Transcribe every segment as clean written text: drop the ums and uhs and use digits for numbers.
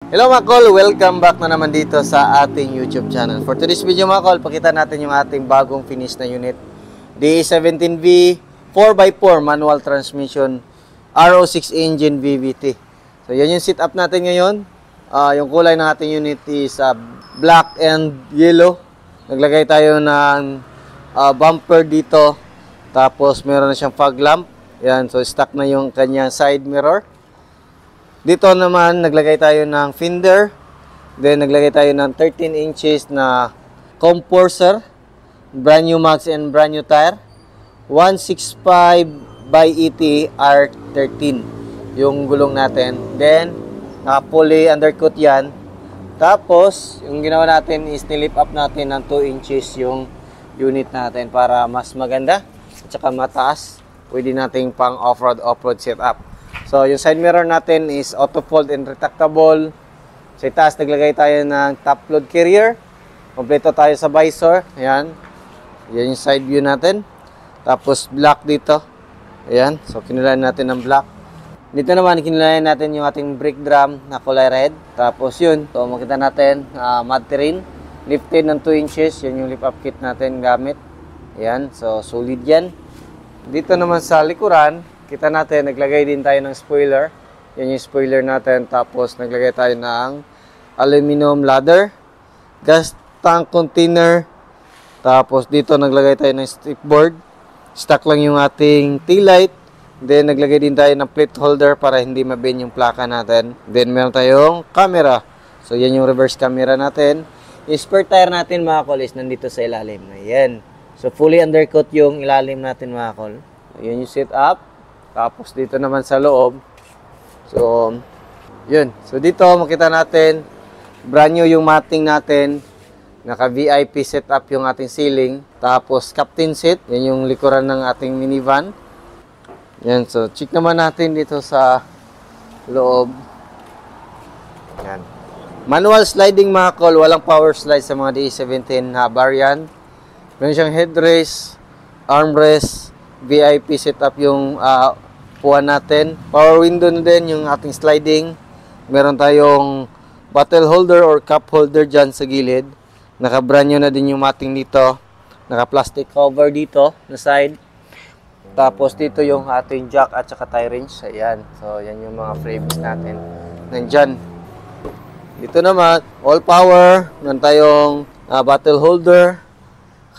Hello mga kol, welcome back na naman dito sa ating YouTube channel. For today's video mga kol, pakita natin yung ating bagong finish na unit. DE17V 4x4 manual transmission RO6 engine VVT. So yan yung setup natin ngayon. Yung kulay ng ating unit is black and yellow. Naglagay tayo ng bumper dito. Tapos meron na siyang fog lamp. Yan, so stock na yung kanyang side mirror. Dito naman, naglagay tayo ng fender. Then, naglagay tayo ng 13 inches na composer. Brand new mags and brand new tire. 165 by 80 R13. Yung gulong natin. Then, fully undercut yan. Tapos, yung ginawa natin is nilip up natin ng 2 inches yung unit natin para mas maganda at saka mataas. Pwede nating pang off-road setup. So, yung side mirror natin is auto fold and retractable. Sa itaas, naglagay tayo ng top load carrier. Kompleto tayo sa visor. Ayan. Yan yung side view natin. Tapos, black dito. Ayan. So, kinulayan natin ng black. Dito naman, kinulayan natin yung ating brake drum na kulay red. Tapos, yun. So, makita natin, mud terrain. Lifted ng 2 inches. Yan yung lift up kit natin gamit. Ayan. So, solid yan. Dito naman sa likuran, kita natin, naglagay din tayo ng spoiler. Yan yung spoiler natin. Tapos, naglagay tayo ng aluminum ladder, gas tank container. Tapos, dito naglagay tayo ng strip board. Stock lang yung ating tail light. Then, naglagay din tayo ng plate holder para hindi mabend yung plaka natin. Then, meron tayong camera. So, yan yung reverse camera natin. Yung spare tire natin, mga kol, is nandito sa ilalim. Ayan. So, fully undercut yung ilalim natin, mga kol. Ayan yung setup. Tapos dito naman sa loob. So, yun. So, dito makita natin, brand new yung matting natin. Naka-VIP setup yung ating ceiling. Tapos, captain seat. Yan yung likuran ng ating minivan. Yan. So, check naman natin dito sa loob. Yan. Manual sliding mga kol. Walang power slide sa mga DE17 variant. Meron siyang headrest, armrest, VIP setup yung puwan natin. Power window na din yung ating sliding. Meron tayong bottle holder or cup holder dyan sa gilid. Naka-brand new na din yung matting dito. Naka-plastic cover dito na side. Tapos dito yung ating jack at saka tie wrench. Ayan. So, yan yung mga frames natin. Nandyan. Dito naman, all power. Meron tayong bottle holder.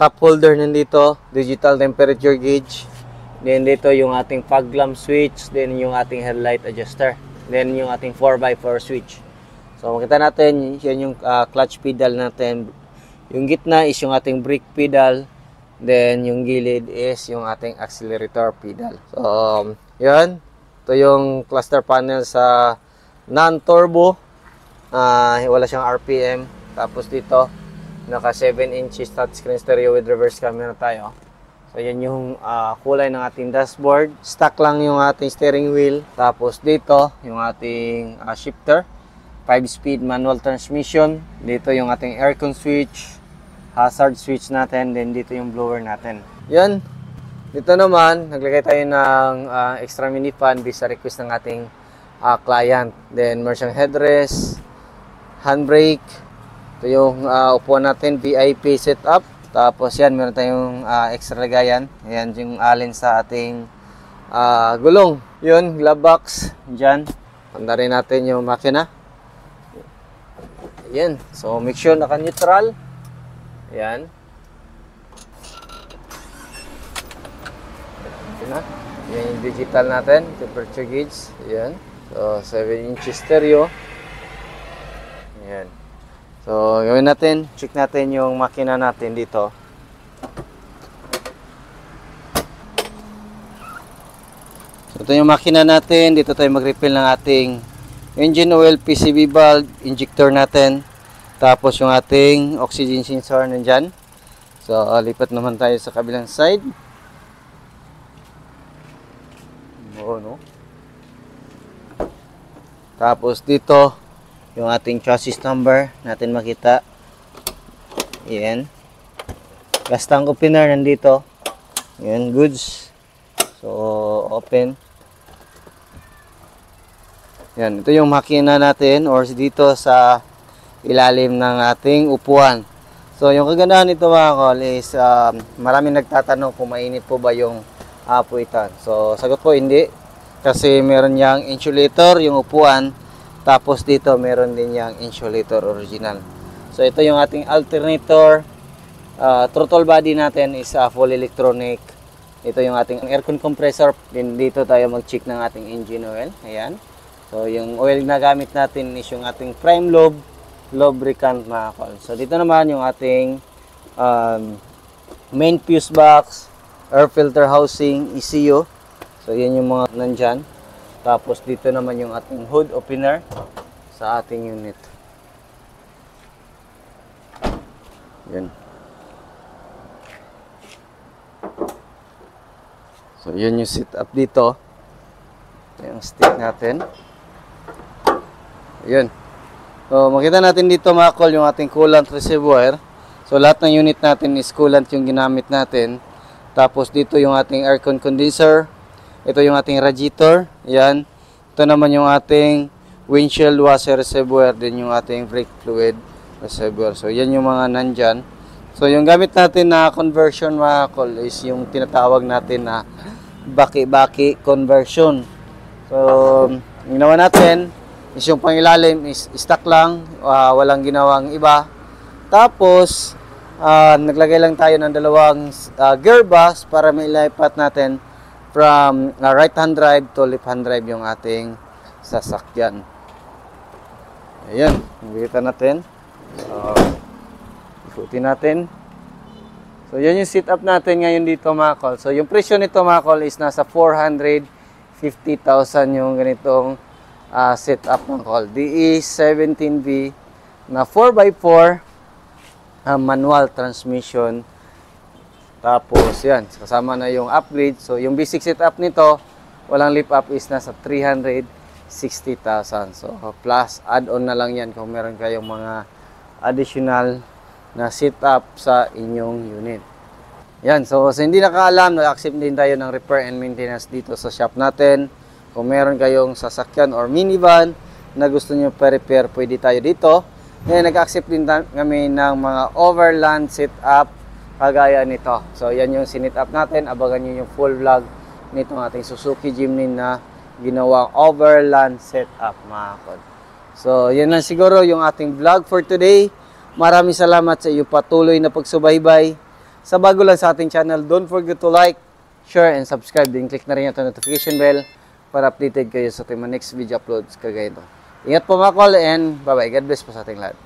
Cup holder nandito, digital temperature gauge. Then dito yung ating fog lamp switch, then yung ating headlight adjuster. Then yung ating 4x4 switch. So makita natin, yan yung clutch pedal natin. Yung gitna is yung ating brake pedal. Then yung gilid is yung ating accelerator pedal. So yan, ito yung cluster panel sa non-turbo. Wala siyang RPM. Tapos dito, naka 7 inches touchscreen stereo with reverse camera tayo. So, yan yung kulay ng ating dashboard. Stock lang yung ating steering wheel. Tapos dito, yung ating shifter. 5-speed manual transmission. Dito yung ating aircon switch. Hazard switch natin. Then dito yung blower natin. Yan. Dito naman, naglagay tayo ng extra mini fan based sa request ng ating client. Then, meron siyang headrest, handbrake. Ito yung upuan natin, VIP setup. Tapos yan, meron tayong extra lagayan. Ayan yung alin sa ating gulong. Yun, glove box. Diyan. Handa rin natin yung makina. Ayan. So, make sure naka-neutral. Ayan. Ayan. Ayan yung digital natin. Temperature gauge. Ayan. So, 7 inches stereo. Ayan. So, gawin natin, check natin yung makina natin dito. So, ito yung makina natin. Dito tayo mag-refill ng ating engine oil, PCV valve, injector natin. Tapos yung ating oxygen sensor nandyan. So, lipat naman tayo sa kabilang side. Oo, no? Tapos dito, yung ating chassis number natin makita. Yan. Gas tank opener nandito. Yan, goods. So, open. Yan, ito yung makina natin or dito sa ilalim ng ating upuan. So, yung kagandahan nito mga kol is maraming nagtatanong kung mainit po ba yung apuitan. So, sagot po hindi. Kasi meron yang insulator yung upuan. Tapos dito meron din yang insulator original. So, ito yung ating alternator. Throttle body natin is full electronic. Ito yung ating aircon compressor. Then dito tayo mag-check ng ating engine oil. Ayan. So, yung oil na gamit natin is yung ating prime lubricant mga kol. So, dito naman yung ating main fuse box, air filter housing, ECU. So, yan yung mga nandyan. Tapos, dito naman yung ating hood opener sa ating unit. Yan. So, yan yung setup dito. Ito yung stick natin. Yan. So, makita natin dito mga kol yung ating coolant reservoir. So, lahat ng unit natin is coolant yung ginamit natin. Tapos, dito yung ating aircon condenser. Ito yung ating radiator. Yan. Ito naman yung ating windshield washer reservoir. Din yung ating brake fluid reservoir. So, yan yung mga nandyan. So, yung gamit natin na conversion mga kol is yung tinatawag natin na baki-baki conversion. So, yung ginawa natin is yung pangilalim is stock lang, walang ginawang iba. Tapos, naglagay lang tayo ng dalawang gear box para mailipat natin from right hand drive to left hand drive yung ating sasakyan. Ayan, nakikita natin. So, ikutin natin. So, yan yung setup natin ngayon dito mga kol. So, yung presyo nito mga kol is nasa 450,000 yung ganitong setup ng kol. DE17V na 4x4 manual transmission. Tapos yan, kasama na yung upgrade. So yung basic setup nito, walang lift up is nasa 360,000. So plus add-on na lang yan kung meron kayong mga additional na setup sa inyong unit. Yan, so sa hindi nakaalam, nag-accept din tayo ng repair and maintenance dito sa shop natin. Kung meron kayong sasakyan or minivan na gusto nyo pa-repair, pwede tayo dito. Ngayon, nag-accept din kami ng mga overland setup kagaya nito. So, yan yung sinit up natin. Abangan nyo yung full vlog nitong ating Suzuki Jimny na ginawang overland setup mga kod. So, yan lang siguro yung ating vlog for today. Maraming salamat sa iyo patuloy na pagsubaybay. Sa bago lang sa ating channel, don't forget to like, share, and subscribe. Then click na rin yung notification bell para updated kayo sa ating next video uploads kagaya ito. Ingat po mga kol and bye-bye. God bless po sa ating lahat.